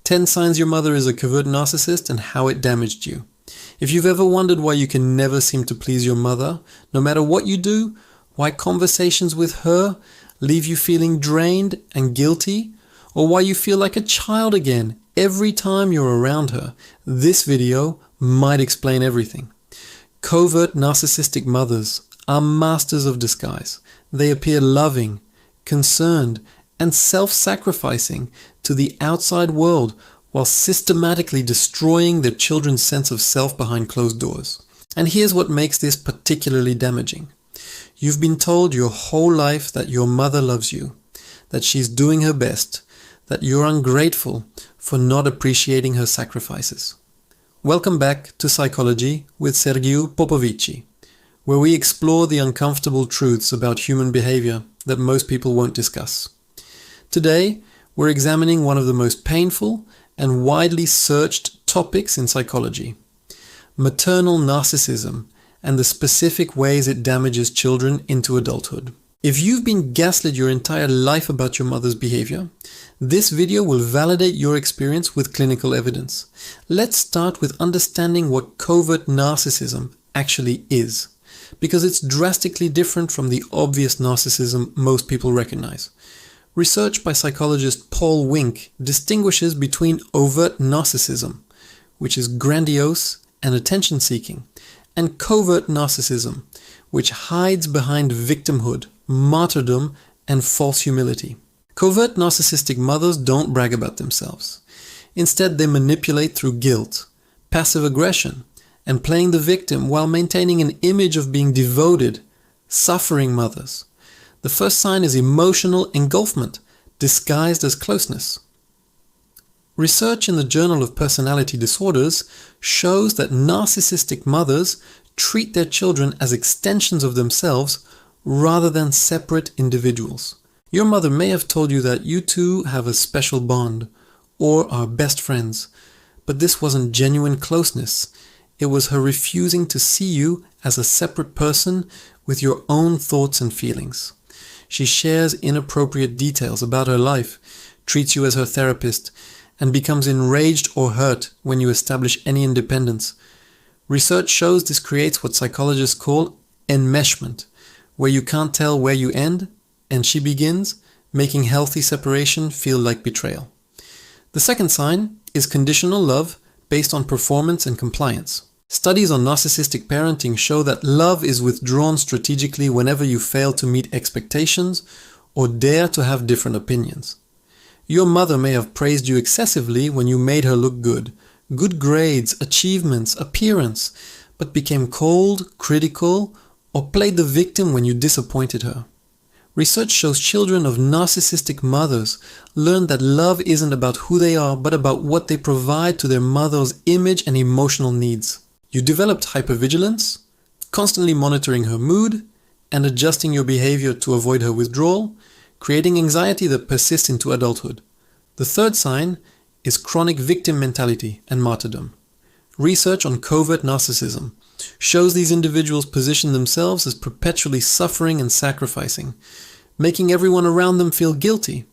10 signs your mother is a covert narcissist and how it damaged you. If you've ever wondered why you can never seem to please your mother, no matter what you do, why conversations with her leave you feeling drained and guilty, or why you feel like a child again every time you're around her, this video might explain everything. Covert narcissistic mothers are masters of disguise. They appear loving, concerned, and self-sacrificing to the outside world while systematically destroying their children's sense of self behind closed doors. And here's what makes this particularly damaging. You've been told your whole life that your mother loves you, that she's doing her best, that you're ungrateful for not appreciating her sacrifices. Welcome back to Psychology with Sergiu Popovici, where we explore the uncomfortable truths about human behavior that most people won't discuss. Today, we're examining one of the most painful and widely searched topics in psychology: maternal narcissism and the specific ways it damages children into adulthood. If you've been gaslit your entire life about your mother's behavior, this video will validate your experience with clinical evidence. Let's start with understanding what covert narcissism actually is, because it's drastically different from the obvious narcissism most people recognize. Research by psychologist Paul Wink distinguishes between overt narcissism, which is grandiose and attention-seeking, and covert narcissism, which hides behind victimhood, martyrdom, and false humility. Covert narcissistic mothers don't brag about themselves. Instead, they manipulate through guilt, passive aggression, and playing the victim while maintaining an image of being devoted, suffering mothers. The first sign is emotional engulfment, disguised as closeness. Research in the Journal of Personality Disorders shows that narcissistic mothers treat their children as extensions of themselves rather than separate individuals. Your mother may have told you that you two have a special bond or are best friends, but this wasn't genuine closeness. It was her refusing to see you as a separate person with your own thoughts and feelings. She shares inappropriate details about her life, treats you as her therapist, and becomes enraged or hurt when you establish any independence. Research shows this creates what psychologists call enmeshment, where you can't tell where you end and she begins, making healthy separation feel like betrayal. The second sign is conditional love based on performance and compliance. Studies on narcissistic parenting show that love is withdrawn strategically whenever you fail to meet expectations or dare to have different opinions. Your mother may have praised you excessively when you made her look good grades, achievements, appearance, but became cold, critical, or played the victim when you disappointed her. Research shows children of narcissistic mothers learn that love isn't about who they are, but about what they provide to their mother's image and emotional needs. You developed hypervigilance, constantly monitoring her mood and adjusting your behavior to avoid her withdrawal, creating anxiety that persists into adulthood. The third sign is chronic victim mentality and martyrdom. Research on covert narcissism shows these individuals position themselves as perpetually suffering and sacrificing, making everyone around them feel guilty.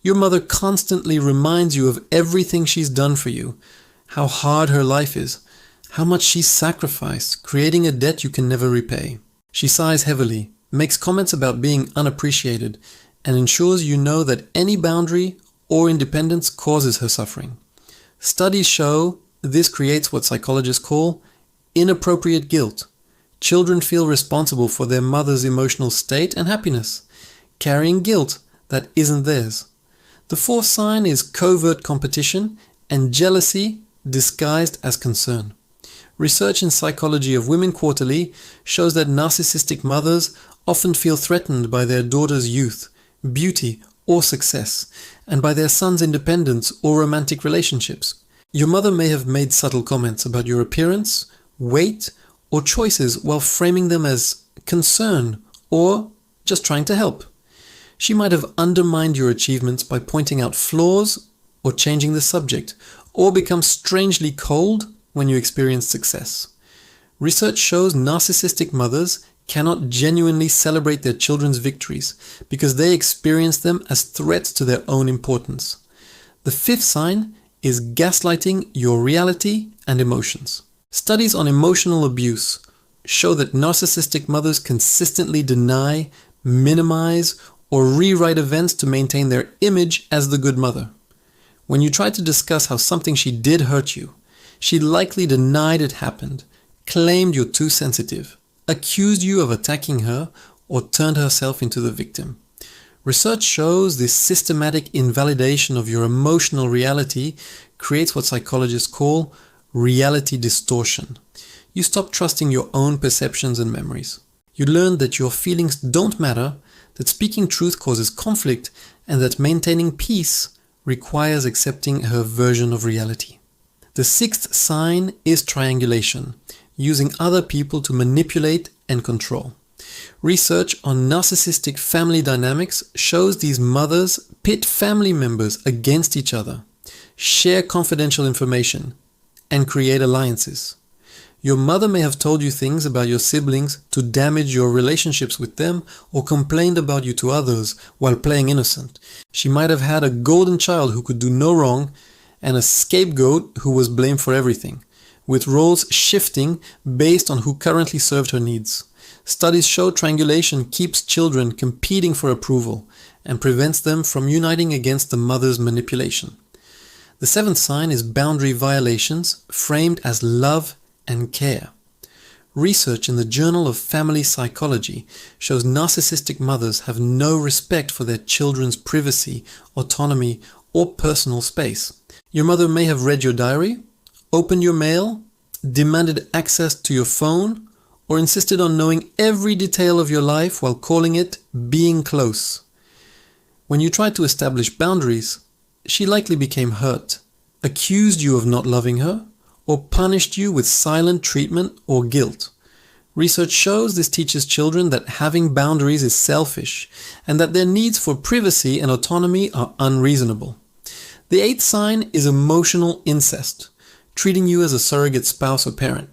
Your mother constantly reminds you of everything she's done for you, how hard her life is, how much she's sacrificed, creating a debt you can never repay. She sighs heavily, makes comments about being unappreciated, and ensures you know that any boundary or independence causes her suffering. Studies show this creates what psychologists call inappropriate guilt. Children feel responsible for their mother's emotional state and happiness, carrying guilt that isn't theirs. The fourth sign is covert competition and jealousy disguised as concern. Research in Psychology of Women Quarterly shows that narcissistic mothers often feel threatened by their daughter's youth, beauty, or success, and by their son's independence or romantic relationships. Your mother may have made subtle comments about your appearance, weight, or choices while framing them as concern or just trying to help. She might have undermined your achievements by pointing out flaws or changing the subject, or become strangely cold when you experience success. Research shows narcissistic mothers cannot genuinely celebrate their children's victories because they experience them as threats to their own importance. The fifth sign is gaslighting your reality and emotions. Studies on emotional abuse show that narcissistic mothers consistently deny, minimize, or rewrite events to maintain their image as the good mother. When you try to discuss how something she did hurt you, she likely denied it happened, claimed you're too sensitive, accused you of attacking her, or turned herself into the victim. Research shows this systematic invalidation of your emotional reality creates what psychologists call reality distortion. You stop trusting your own perceptions and memories. You learn that your feelings don't matter, that speaking truth causes conflict, and that maintaining peace requires accepting her version of reality. The sixth sign is triangulation, using other people to manipulate and control. Research on narcissistic family dynamics shows these mothers pit family members against each other, share confidential information, and create alliances. Your mother may have told you things about your siblings to damage your relationships with them or complained about you to others while playing innocent. She might have had a golden child who could do no wrong and a scapegoat who was blamed for everything, with roles shifting based on who currently served her needs. Studies show triangulation keeps children competing for approval and prevents them from uniting against the mother's manipulation. The seventh sign is boundary violations framed as love and care. Research in the Journal of Family Psychology shows narcissistic mothers have no respect for their children's privacy, autonomy, or personal space. Your mother may have read your diary, opened your mail, demanded access to your phone, or insisted on knowing every detail of your life while calling it being close. When you tried to establish boundaries, she likely became hurt, accused you of not loving her, or punished you with silent treatment or guilt. Research shows this teaches children that having boundaries is selfish and that their needs for privacy and autonomy are unreasonable. The eighth sign is emotional incest, treating you as a surrogate spouse or parent.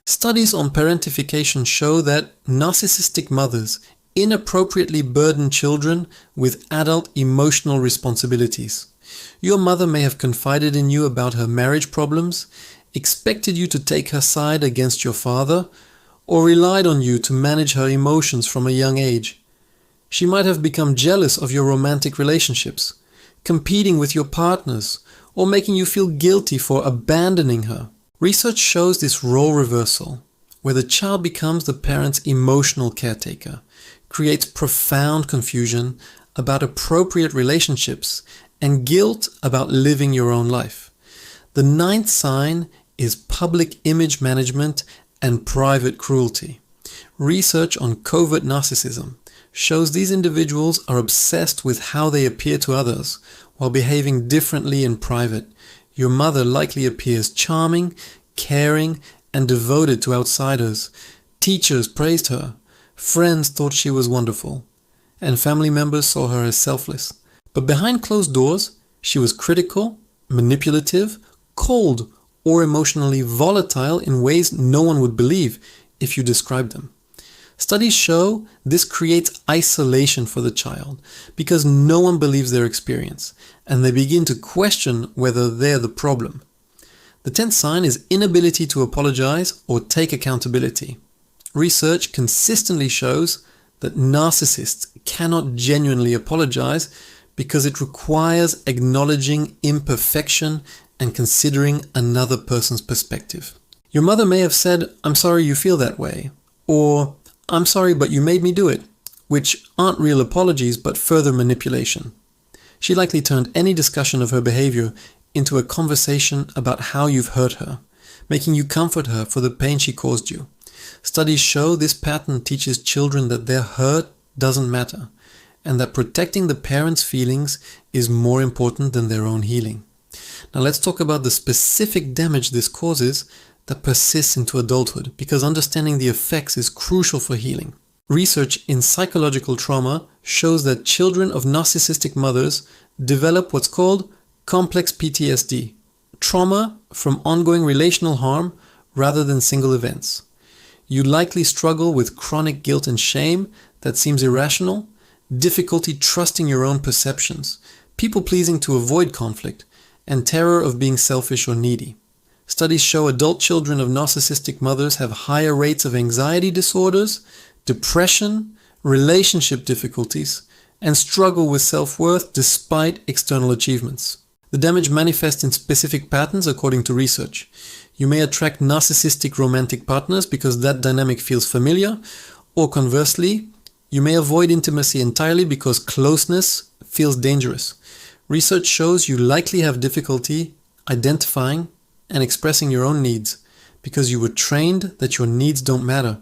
Studies on parentification show that narcissistic mothers inappropriately burden children with adult emotional responsibilities. Your mother may have confided in you about her marriage problems, expected you to take her side against your father, or relied on you to manage her emotions from a young age. She might have become jealous of your romantic relationships, competing with your partners, or making you feel guilty for abandoning her. Research shows this role reversal, where the child becomes the parent's emotional caretaker, creates profound confusion about appropriate relationships and guilt about living your own life. The ninth sign is public image management and private cruelty. Research on covert narcissism shows these individuals are obsessed with how they appear to others while behaving differently in private. Your mother likely appears charming, caring, and devoted to outsiders. Teachers praised her, friends thought she was wonderful, and family members saw her as selfless. But behind closed doors, she was critical, manipulative, cold, or emotionally volatile in ways no one would believe if you described them. Studies show this creates isolation for the child because no one believes their experience, and they begin to question whether they're the problem. The 10th sign is inability to apologize or take accountability. Research consistently shows that narcissists cannot genuinely apologize because it requires acknowledging imperfection and considering another person's perspective. Your mother may have said, "I'm sorry you feel that way," or "I'm sorry but you made me do it," which aren't real apologies but further manipulation. She likely turned any discussion of her behavior into a conversation about how you've hurt her, making you comfort her for the pain she caused you. Studies show this pattern teaches children that their hurt doesn't matter, and that protecting the parents' feelings is more important than their own healing. Now let's talk about the specific damage this causes that persists into adulthood, because understanding the effects is crucial for healing. Research in psychological trauma shows that children of narcissistic mothers develop what's called complex PTSD, trauma from ongoing relational harm rather than single events. You likely struggle with chronic guilt and shame that seems irrational, difficulty trusting your own perceptions, people-pleasing to avoid conflict, and terror of being selfish or needy. Studies show adult children of narcissistic mothers have higher rates of anxiety disorders, depression, relationship difficulties, and struggle with self-worth despite external achievements. The damage manifests in specific patterns according to research. You may attract narcissistic romantic partners because that dynamic feels familiar, or conversely, you may avoid intimacy entirely because closeness feels dangerous. Research shows you likely have difficulty identifying and expressing your own needs because you were trained that your needs don't matter.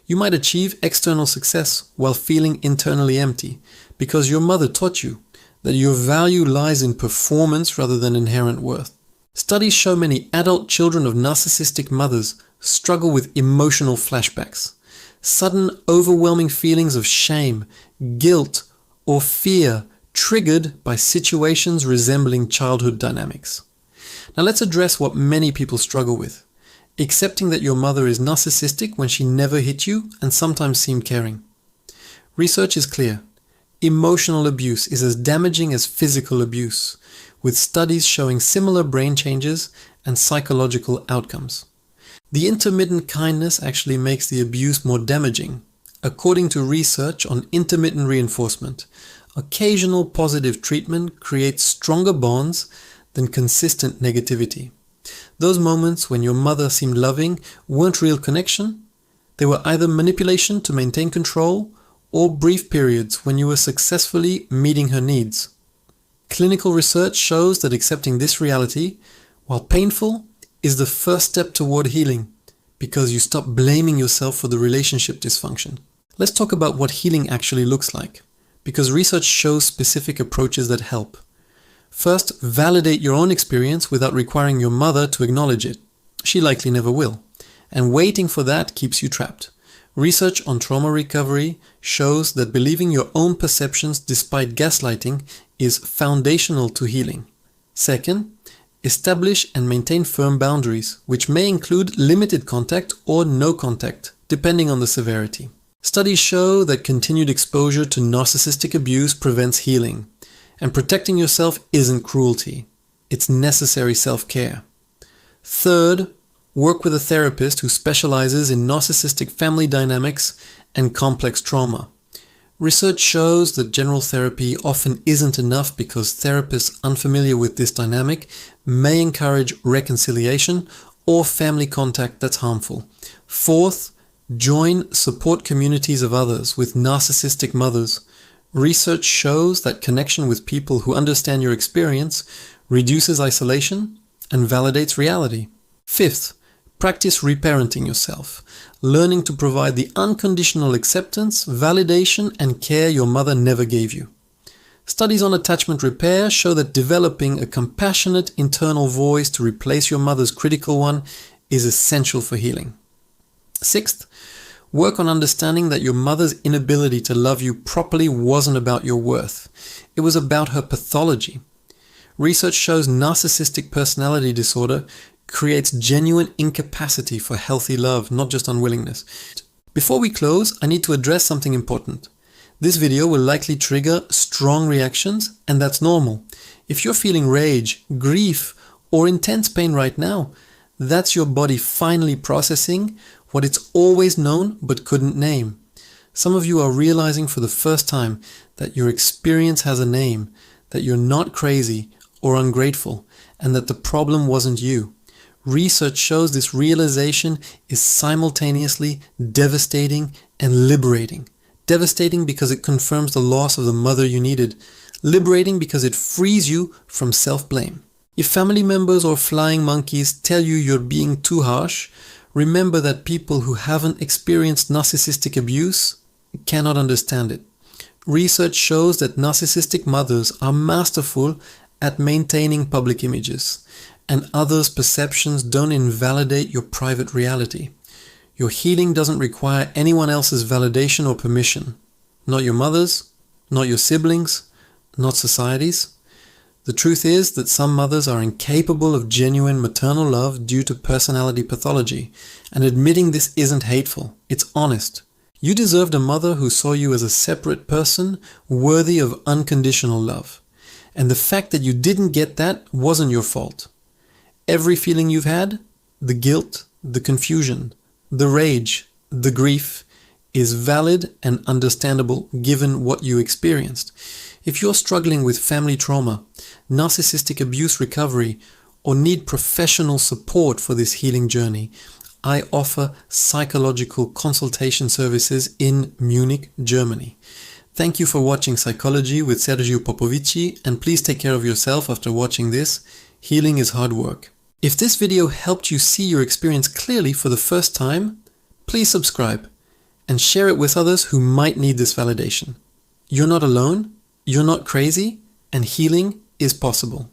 You might achieve external success while feeling internally empty because your mother taught you that your value lies in performance rather than inherent worth. Studies show many adult children of narcissistic mothers struggle with emotional flashbacks, sudden overwhelming feelings of shame, guilt, or fear triggered by situations resembling childhood dynamics. Now let's address what many people struggle with: accepting that your mother is narcissistic when she never hit you and sometimes seemed caring. Research is clear. Emotional abuse is as damaging as physical abuse, with studies showing similar brain changes and psychological outcomes. The intermittent kindness actually makes the abuse more damaging. According to research on intermittent reinforcement, occasional positive treatment creates stronger bonds than consistent negativity. Those moments when your mother seemed loving weren't real connection. They were either manipulation to maintain control or brief periods when you were successfully meeting her needs. Clinical research shows that accepting this reality, while painful, is the first step toward healing because you stop blaming yourself for the relationship dysfunction. Let's talk about what healing actually looks like, because research shows specific approaches that help. First, validate your own experience without requiring your mother to acknowledge it. She likely never will, and waiting for that keeps you trapped. Research on trauma recovery shows that believing your own perceptions despite gaslighting is foundational to healing. Second, establish and maintain firm boundaries, which may include limited contact or no contact, depending on the severity. Studies show that continued exposure to narcissistic abuse prevents healing, and protecting yourself isn't cruelty. It's necessary self-care. Third, work with a therapist who specializes in narcissistic family dynamics and complex trauma. Research shows that general therapy often isn't enough because therapists unfamiliar with this dynamic may encourage reconciliation or family contact that's harmful. Fourth, join support communities of others with narcissistic mothers. Research shows that connection with people who understand your experience reduces isolation and validates reality. Fifth, practice reparenting yourself, learning to provide the unconditional acceptance, validation, and care your mother never gave you. Studies on attachment repair show that developing a compassionate internal voice to replace your mother's critical one is essential for healing. Sixth, work on understanding that your mother's inability to love you properly wasn't about your worth. It was about her pathology. Research shows narcissistic personality disorder creates genuine incapacity for healthy love, not just unwillingness. Before we close, I need to address something important. This video will likely trigger strong reactions, and that's normal. If you're feeling rage, grief, or intense pain right now, that's your body finally processing what it's always known but couldn't name. Some of you are realizing for the first time that your experience has a name, that you're not crazy or ungrateful, and that the problem wasn't you. Research shows this realization is simultaneously devastating and liberating. Devastating because it confirms the loss of the mother you needed. Liberating because it frees you from self-blame. If family members or flying monkeys tell you you're being too harsh, remember that people who haven't experienced narcissistic abuse cannot understand it. Research shows that narcissistic mothers are masterful at maintaining public images, and others' perceptions don't invalidate your private reality. Your healing doesn't require anyone else's validation or permission. Not your mother's, not your siblings, not society's. The truth is that some mothers are incapable of genuine maternal love due to personality pathology, and admitting this isn't hateful, it's honest. You deserved a mother who saw you as a separate person worthy of unconditional love. And the fact that you didn't get that wasn't your fault. Every feeling you've had, the guilt, the confusion, the rage, the grief, is valid and understandable given what you experienced. If you're struggling with family trauma, narcissistic abuse recovery, or need professional support for this healing journey, I offer psychological consultation services in Munich, Germany. Thank you for watching Psychology with Sergiu Popovici, and please take care of yourself after watching this. Healing is hard work. If this video helped you see your experience clearly for the first time, please subscribe and share it with others who might need this validation. You're not alone, you're not crazy, and healing is possible.